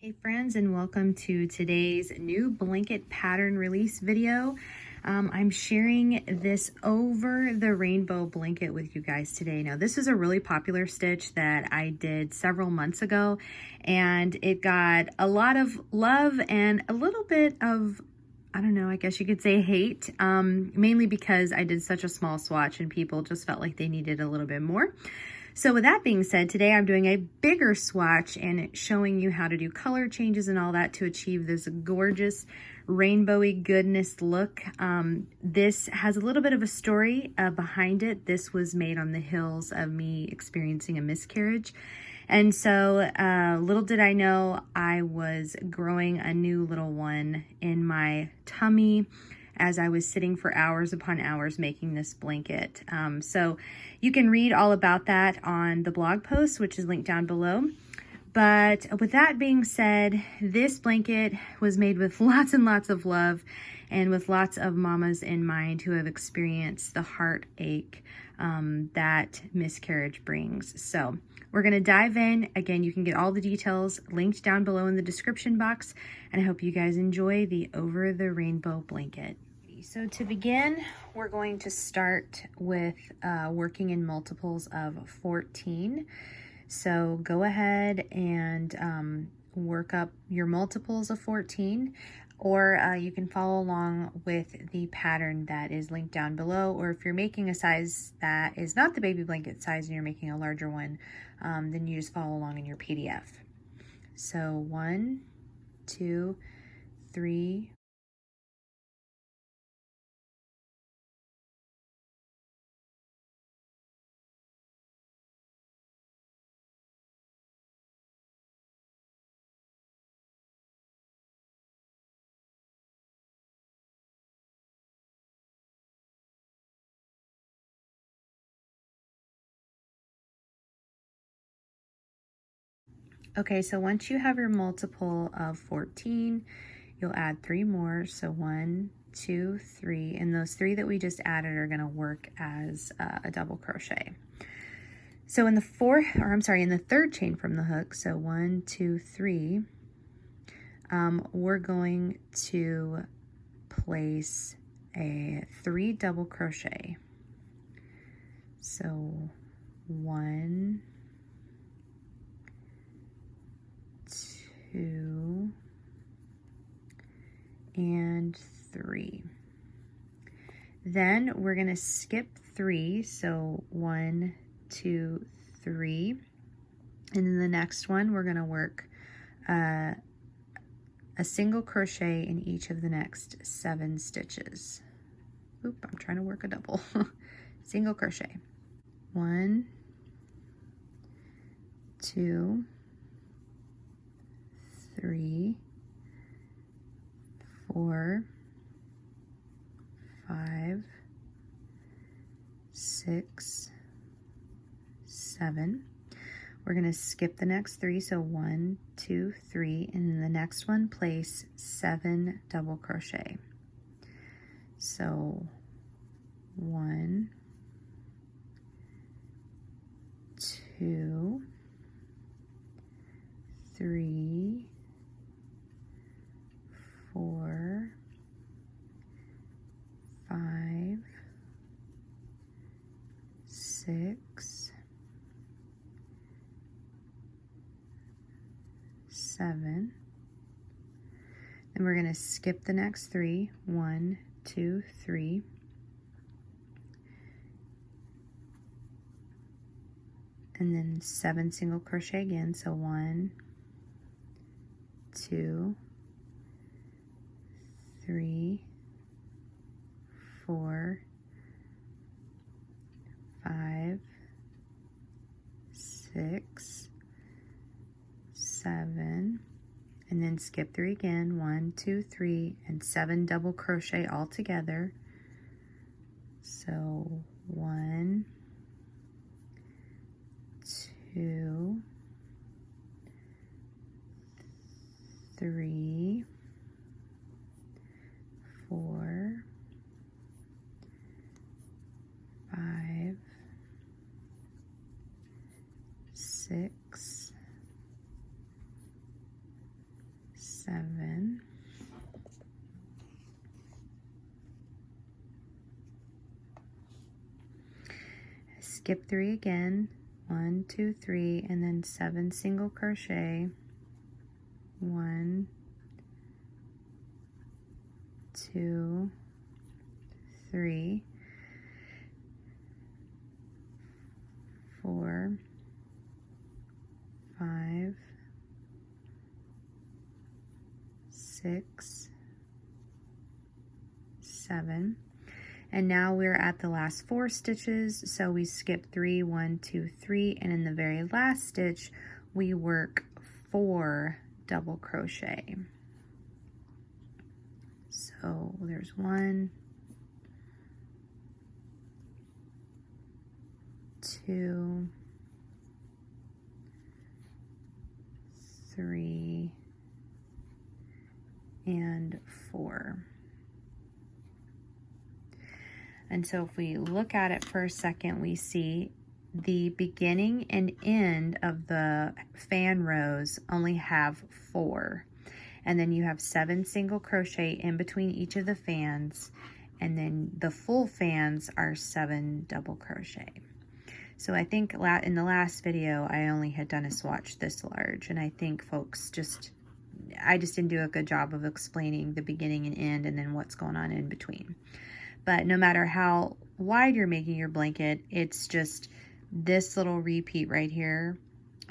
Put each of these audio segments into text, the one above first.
Hey friends, and welcome to today's new blanket pattern release video. I'm sharing this over the rainbow blanket with you guys today. Now this is a really popular stitch that I did several months ago, and it got a lot of love and a little bit of, I don't know, I guess you could say hate, mainly because I did such a small swatch and people just felt like they needed a little bit more. So with that being said, today I'm doing a bigger swatch and showing you how to do color changes and all that to achieve this gorgeous rainbowy goodness look. This has a little bit of a story behind it. This was made on the heels of me experiencing a miscarriage. And so little did I know I was growing a new little one in my tummy as I was sitting for hours upon hours making this blanket. So you can read all about that on the blog post, which is linked down below. But with that being said, this blanket was made with lots and lots of love and with lots of mamas in mind who have experienced the heartache that miscarriage brings. So we're going to dive in. Again, you can get all the details linked down below in the description box, and I hope you guys enjoy the Over the Rainbow blanket. So to begin, we're going to start with working in multiples of 14. So go ahead and work up your multiples of 14, or you can follow along with the pattern that is linked down below, or if you're making a size that is not the baby blanket size and you're making a larger one, then you just follow along in your PDF. So 1, 2, 3, okay, so once you have your multiple of 14, you'll add 3 more. So 1, 2, 3, and those 3 that we just added are going to work as a double crochet. So in the in the third chain from the hook, so 1, 2, 3, we're going to place a 3 double crochet. So 1, 2, and 3. Then we're going to skip 3, so 1, 2, 3, and then the next one we're going to work a single crochet in each of the next 7 stitches. Oop, I'm trying to work a double. Single crochet. 1, 2, 3, 4, 5, 6, 7. We're going to skip the next 3, so 1, 2, 3, and then the next one place 7 double crochet. So 1, 2, 3, 4, 5, 6, 7. Then we're going to skip the next 3, 1, 2, 3. And then 7 single crochet again, so 1, 2, 3, 4, 5, 6, 7, and then skip 3 again, 1, 2, 3, and 7 double crochet all together. So 1, 2, 3, 4, 5, 6, 7, skip 3 again, 1, 2, 3, and then 7 single crochet, 1, 2, 3, 4, 5, 6, 7, and now we're at the last 4 stitches, so we skip 3, 1, 2, 3, and in the very last stitch we work 4 double crochet. So there's 1, 2, 3, and 4. And so if we look at it for a second, we see the beginning and end of the fan rows only have 4. And then you have 7 single crochet in between each of the fans, and then the full fans are 7 double crochet. So I think in the last video I only had done a swatch this large, and I think folks I just didn't do a good job of explaining the beginning and end and then what's going on in between. But no matter how wide you're making your blanket, it's just this little repeat right here,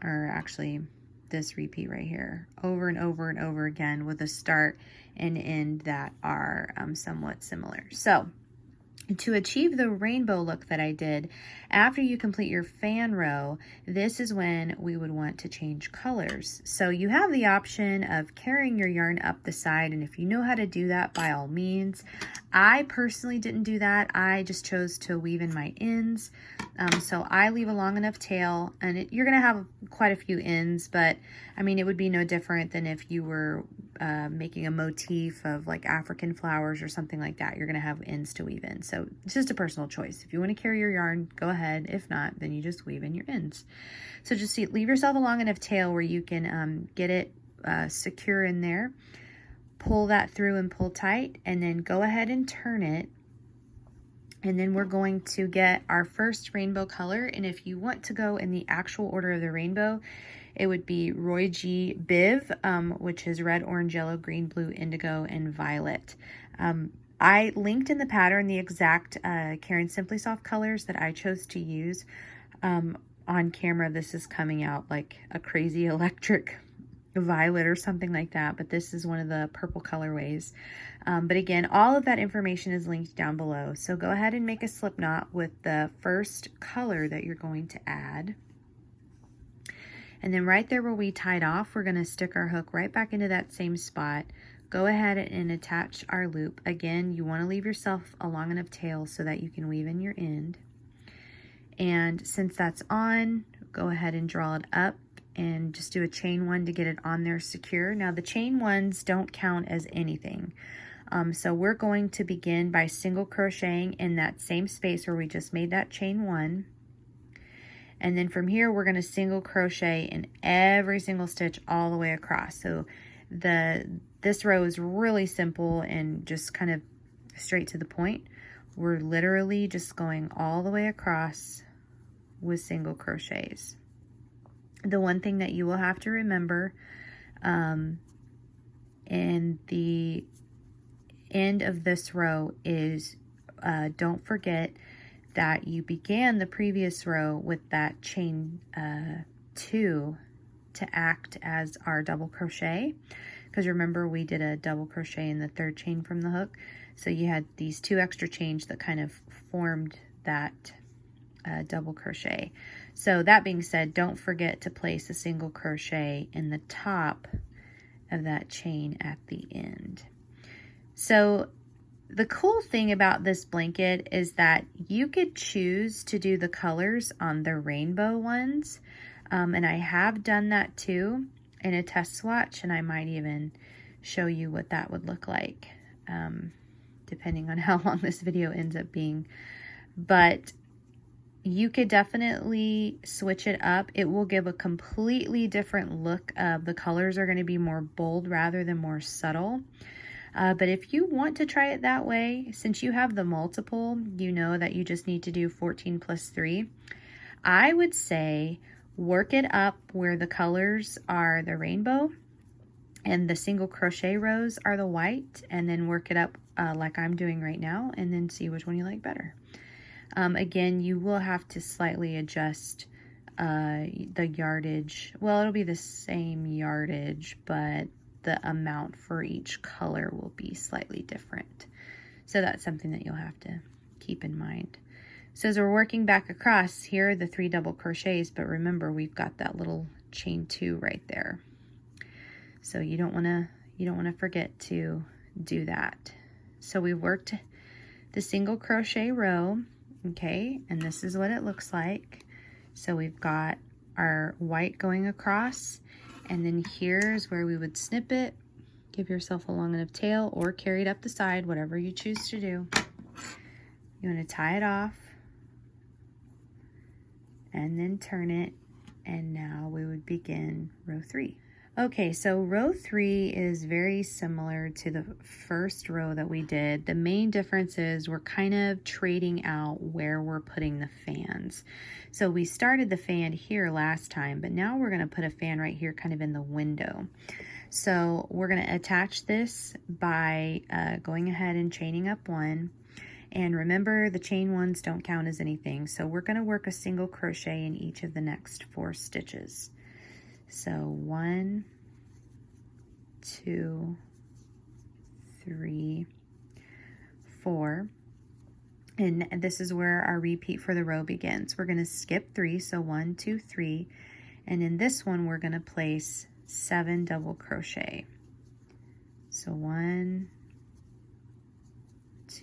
or actually this repeat right here, over and over and over again, with a start and end that are somewhat similar. So to achieve the rainbow look that I did, after you complete your fan row, this is when we would want to change colors. So you have the option of carrying your yarn up the side, and if you know how to do that, by all means. I personally didn't do that. I just chose to weave in my ends. So I leave a long enough tail, and you're going to have quite a few ends, but I mean, it would be no different than if you were making a motif of like African flowers or something like that. You're going to have ends to weave in. So it's just a personal choice. If you want to carry your yarn, go ahead. If not, then you just weave in your ends. So just leave yourself a long enough tail where you can get it secure in there. Pull that through and pull tight, and then go ahead and turn it. And then we're going to get our first rainbow color. And if you want to go in the actual order of the rainbow, it would be Roy G. Biv, which is red, orange, yellow, green, blue, indigo, and violet. I linked in the pattern the exact Caron Simply Soft colors that I chose to use. On camera, this is coming out like a crazy electric violet or something like that, but this is one of the purple colorways. But again, all of that information is linked down below. So go ahead and make a slip knot with the first color that you're going to add. And then right there where we tied off, we're going to stick our hook right back into that same spot. Go ahead and attach our loop. Again, you want to leave yourself a long enough tail so that you can weave in your end. And since that's on, go ahead and draw it up and just do a chain 1 to get it on there secure. Now the chain 1s don't count as anything. So we're going to begin by single crocheting in that same space where we just made that chain 1. And then from here, we're going to single crochet in every single stitch all the way across. So this row is really simple and just kind of straight to the point. We're literally just going all the way across with single crochets. The one thing that you will have to remember in the end of this row is don't forget that you began the previous row with that chain 2 to act as our double crochet, because remember we did a double crochet in the 3rd chain from the hook, so you had these 2 extra chains that kind of formed that double crochet. So that being said, don't forget to place a single crochet in the top of that chain at the end. So the cool thing about this blanket is that you could choose to do the colors on the rainbow ones. And I have done that too in a test swatch, and I might even show you what that would look like, depending on how long this video ends up being. But You could definitely switch it up. It will give a completely different look. The colors are going to be more bold rather than more subtle. But if you want to try it that way, since you have the multiple, you know that you just need to do 14 plus 3. I would say work it up where the colors are the rainbow and the single crochet rows are the white, and then work it up like I'm doing right now, and then see which one you like better. Again, you will have to slightly adjust the yardage. Well, it'll be the same yardage, but the amount for each color will be slightly different. So that's something that you'll have to keep in mind. So as we're working back across, here are the 3 double crochets, but remember we've got that little chain 2 right there. So you don't want to forget to do that. So we worked the single crochet row, okay, and this is what it looks like. So we've got our white going across, and then here's where we would snip it. Give yourself a long enough tail or carry it up the side, whatever you choose to do. You want to tie it off and then turn it, and now we would begin row 3. Okay, so row 3 is very similar to the first row that we did. The main difference is we're kind of trading out where we're putting the fans. So we started the fan here last time, but now we're going to put a fan right here kind of in the window. So we're going to attach this by going ahead and chaining up 1. And remember, the chain 1s don't count as anything. So we're going to work a single crochet in each of the next 4 stitches. So 1, 2, 3, 4. And this is where our repeat for the row begins. We're going to skip 3, so 1, 2, 3. And in this one, we're going to place 7 double crochet. So 1,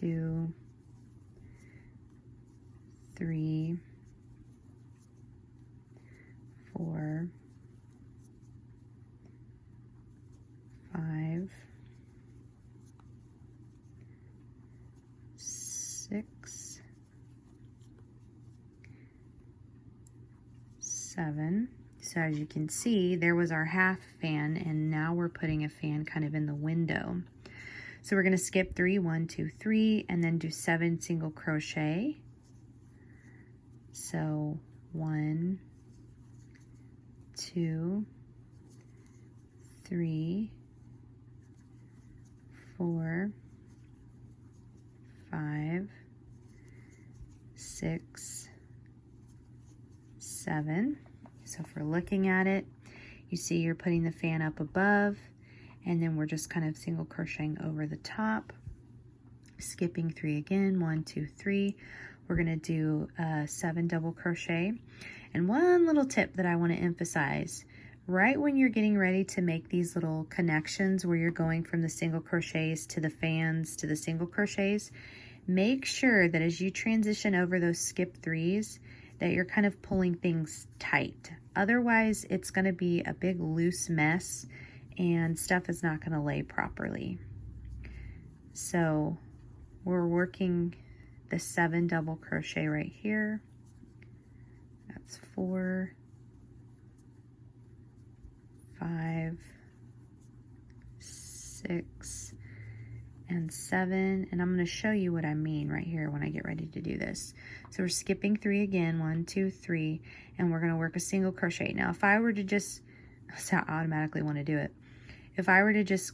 2, 3, 4, 5, 6, 7. So as you can see, there was our half fan, and now we're putting a fan kind of in the window. So we're going to skip 3, 1, 2, 3, and then do 7 single crochet. So 1, 2, 3, 4, 5, 6, 7. So if we're looking at it, you see you're putting the fan up above, and then we're just kind of single crocheting over the top, skipping 3 again, 1, 2, 3. We're going to do 7 double crochet. And one little tip that I want to emphasize, right when you're getting ready to make these little connections where you're going from the single crochets to the fans to the single crochets, make sure that as you transition over those skip 3s, that you're kind of pulling things tight. Otherwise, it's going to be a big loose mess and stuff is not going to lay properly. So we're working the 7 double crochet right here. That's 4, 5, 6, and 7. And I'm going to show you what I mean right here when I get ready to do this. So we're skipping 3 again, 1, 2, 3, and we're going to work a single crochet. Now, if I were to just, so I automatically want to do it. If I were to just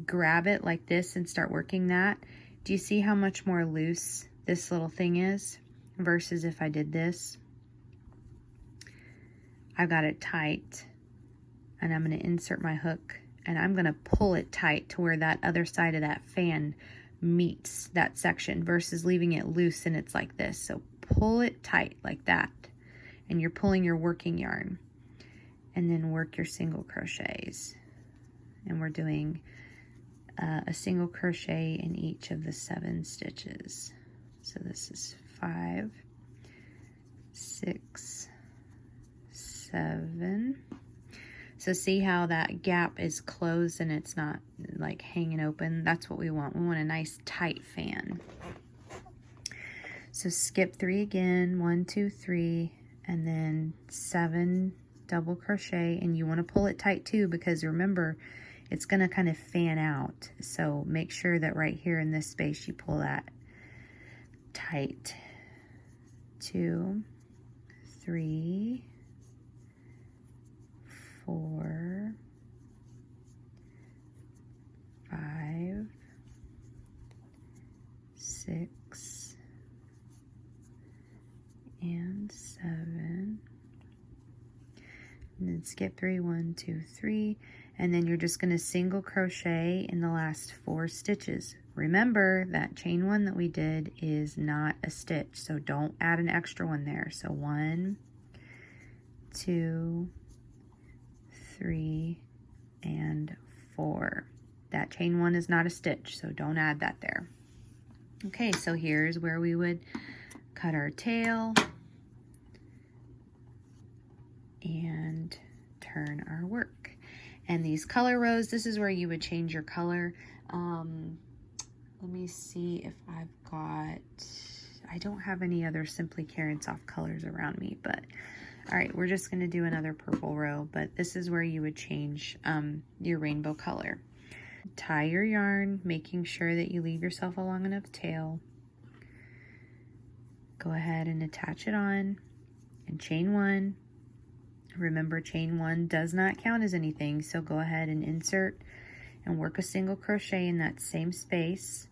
grab it like this and start working that, do you see how much more loose this little thing is versus if I did this? I've got it tight, and I'm going to insert my hook, and I'm going to pull it tight to where that other side of that fan meets that section versus leaving it loose and it's like this. So pull it tight like that, and you're pulling your working yarn, and then work your single crochets. And we're doing a single crochet in each of the 7 stitches. So this is 5, 6, 7. So see how that gap is closed and it's not like hanging open? That's what we want. We want a nice tight fan. So skip 3 again, 1, 2, 3, and then 7 double crochet, and you want to pull it tight too, because remember, it's going to kind of fan out. So make sure that right here in this space you pull that tight. 2, 3, 4, 5, 6, and 7. And then skip 3, 1, 2, 3, and then you're just going to single crochet in the last 4 stitches. Remember that chain 1 that we did is not a stitch, so don't add an extra one there. So 1, 2, 3, and 4. That chain 1 is not a stitch, so don't add that there. Okay, so here's where we would cut our tail and turn our work. And these color rows, this is where you would change your color. Let me see if I've got, I don't have any other Simply Karen soft colors around me, but all right, we're just going to do another purple row, but this is where you would change your rainbow color. Tie your yarn, making sure that you leave yourself a long enough tail. Go ahead and attach it on and chain 1. Remember, chain 1 does not count as anything, so go ahead and insert and work a single crochet in that same space,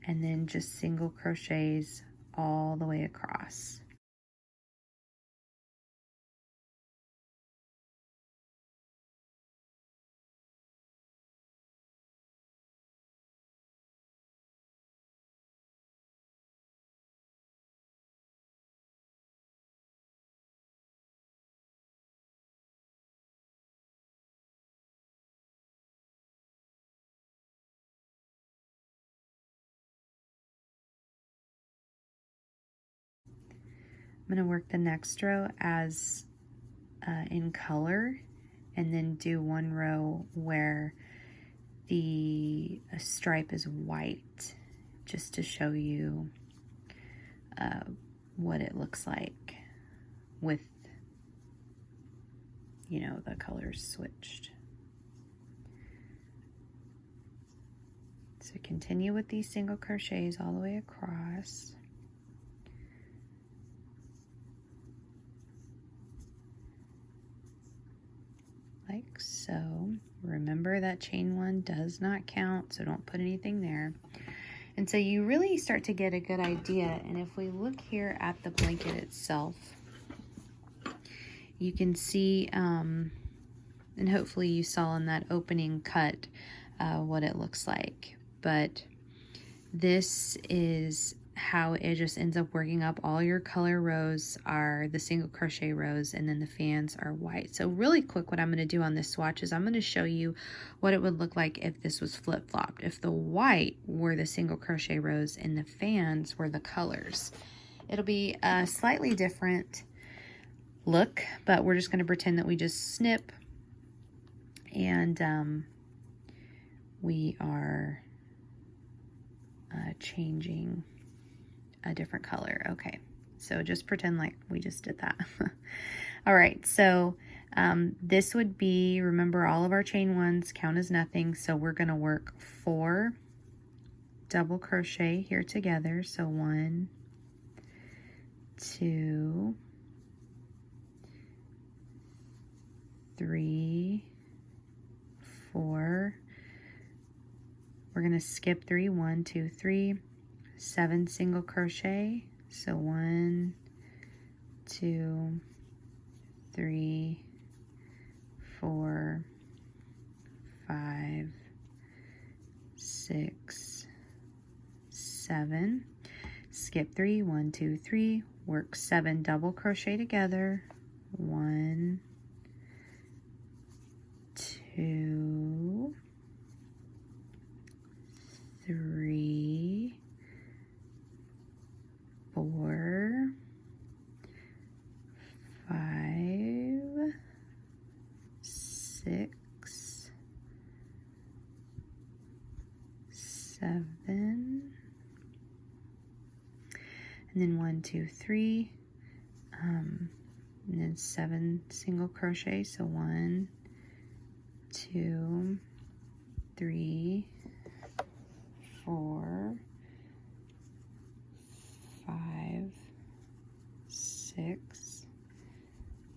and then just single crochets all the way across. I'm going to work the next row as in color, and then do one row where the stripe is white, just to show you what it looks like with, you know, the colors switched. So continue with these single crochets all the way across. Like so. Remember that chain 1 does not count, so don't put anything there. And so you really start to get a good idea. And if we look here at the blanket itself, you can see, and hopefully you saw in that opening cut what it looks like. But this is how it just ends up working up. All your color rows are the single crochet rows, and then the fans are white. So really quick, what I'm going to do on this swatch is I'm going to show you what it would look like if this was flip-flopped. If the white were the single crochet rows and the fans were the colors. It'll be a slightly different look, but we're just going to pretend that we just snip and we are changing a different color. Okay, so just pretend like we just did that. All right, so this would be, remember, all of our chain 1s count as nothing, so we're going to work 4 double crochet here together. So 1, 2, 3, 4. We're going to skip 3, 1, 2, 3, 7 single crochet. So 1, 2, 3, 4, 5, 6, 7. Skip 3, 1, 2, 3. Work 7 double crochet together. 1, 2, 3, 4, 5, 6, 7, and then 1, 2, 3, and then 7 single crochet. So 1, 2, 3, 4, 5, 6,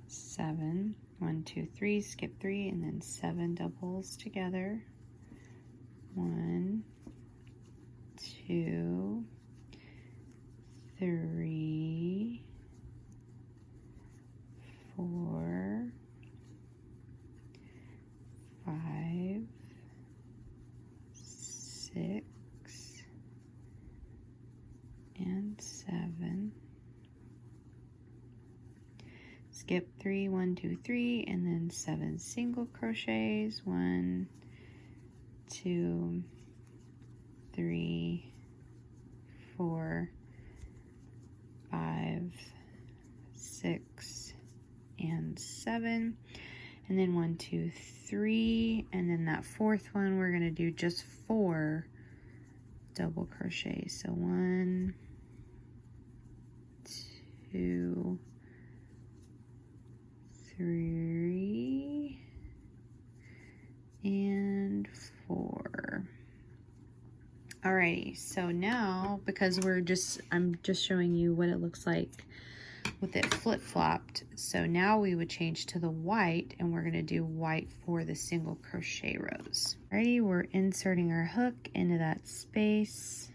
7, 1, 2, 3, skip 3, and then 7 doubles together. 1, 2, 3, 4, 5, 6, and 7. Skip 3, 1, 2, 3, and then 7 single crochets. 1, 2, 3, 4, 5, 6, and 7. And then 1, 2, 3, and then that fourth one we're going to do just 4 double crochets. So 1, 2, 3, and 4. Alrighty, so now because I'm just showing you what it looks like with it flip-flopped. So now we would change to the white, and we're going to do white for the single crochet rows. Alrighty, we're inserting our hook into that space,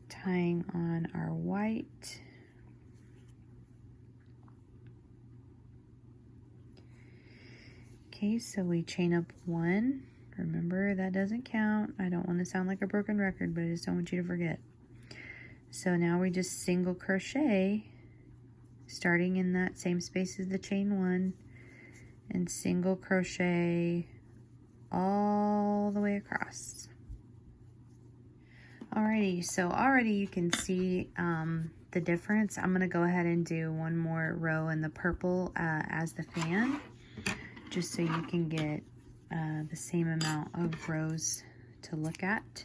tying on our white. Okay, so we chain up 1. Remember, that doesn't count. I don't want to sound like a broken record, but I just don't want you to forget. So now we just single crochet, starting in that same space as the chain 1, and single crochet all the way across. Alrighty, so already you can see the difference. I'm going to go ahead and do one more row in the purple as the fan, just so you can get the same amount of rows to look at.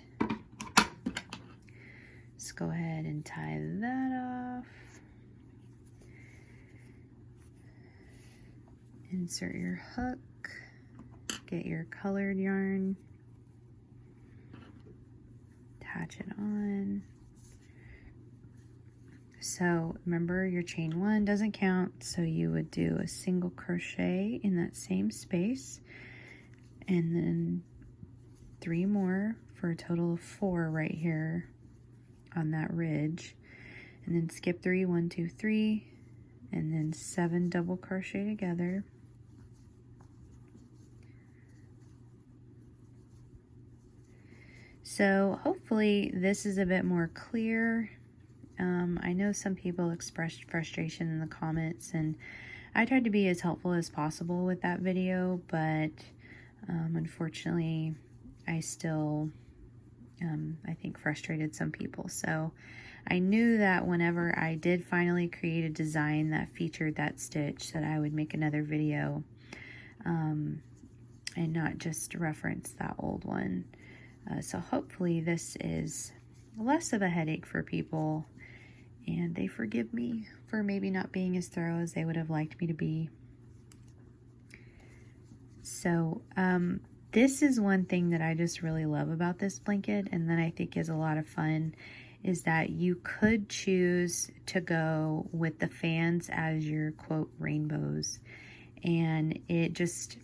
Let's go ahead and tie that off. Insert your hook, get your colored yarn, attach it on. So remember, your chain 1 doesn't count, so you would do a single crochet in that same space, and then 3 more for a total of 4 right here on that ridge, and then skip 3, 1, 2, 3, and then 7 double crochet together. So hopefully this is a bit more clear. I know some people expressed frustration in the comments, and I tried to be as helpful as possible with that video, but unfortunately I still I think frustrated some people. So I knew that whenever I did finally create a design that featured that stitch, that I would make another video and not just reference that old one. So hopefully this is less of a headache for people, and they forgive me for maybe not being as thorough as they would have liked me to be. So this is one thing that I just really love about this blanket, and that I think is a lot of fun, is that you could choose to go with the fans as your quote rainbows, and it just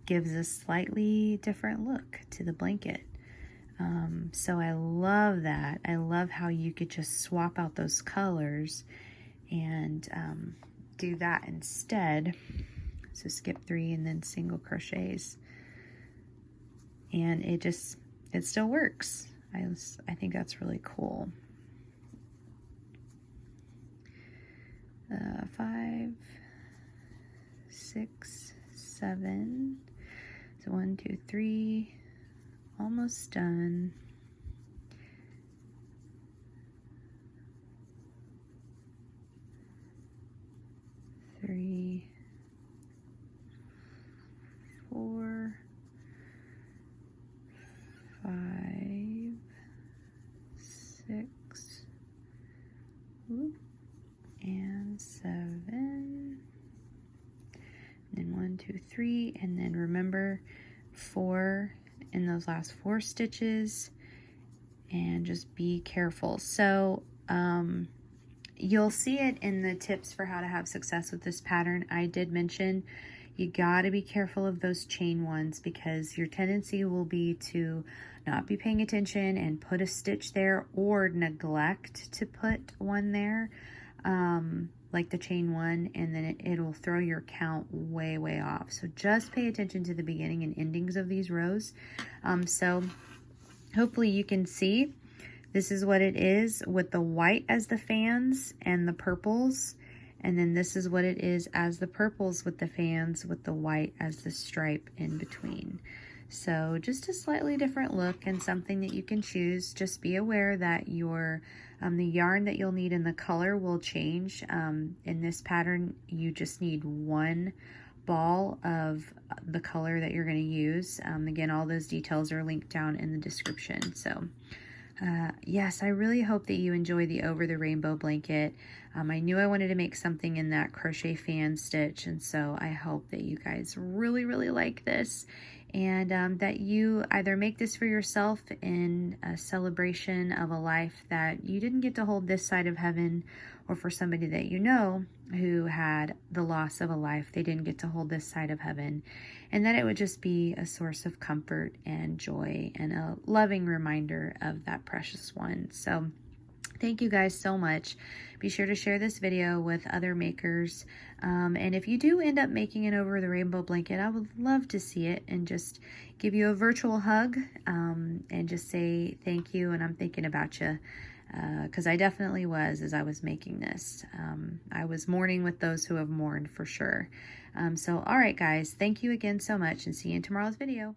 gives a slightly different look to the blanket. So I love that. I love how you could just swap out those colors and do that instead. So skip 3 and then single crochets, and it still works. I think that's really cool. 5, 6, 7. So 1, 2, 3. Almost done. Three, 4, 5, 6, number 4 in those last 4 stitches, and just be careful. So you'll see it in the tips for how to have success with this pattern. I did mention you got to be careful of those chain ones, because your tendency will be to not be paying attention and put a stitch there, or neglect to put one there, like the chain one, and then it'll throw your count way off. So just pay attention to the beginning and endings of these rows. So hopefully you can see this is what it is with the white as the fans and the purples. And then this is what it is as the purples with the fans, with the white as the stripe in between. So just a slightly different look, and something that you can choose. Just be aware that your the yarn that you'll need and the color will change. In this pattern, you just need 1 ball of the color that you're going to use. Again, all those details are linked down in the description. So yes, I really hope that you enjoy the Over the Rainbow blanket. I knew I wanted to make something in that crochet fan stitch, and so I hope that you guys really like this, and that you either make this for yourself in a celebration of a life that you didn't get to hold this side of heaven, or for somebody that you know who had the loss of a life they didn't get to hold this side of heaven, and that it would just be a source of comfort and joy and a loving reminder of that precious one. So thank you guys so much. Be sure to share this video with other makers. And if you do end up making an Over the Rainbow blanket, I would love to see it and just give you a virtual hug, and just say thank you, and I'm thinking about you. Because I definitely was as I was making this. I was mourning with those who have mourned for sure. So all right guys, thank you again so much, and see you in tomorrow's video.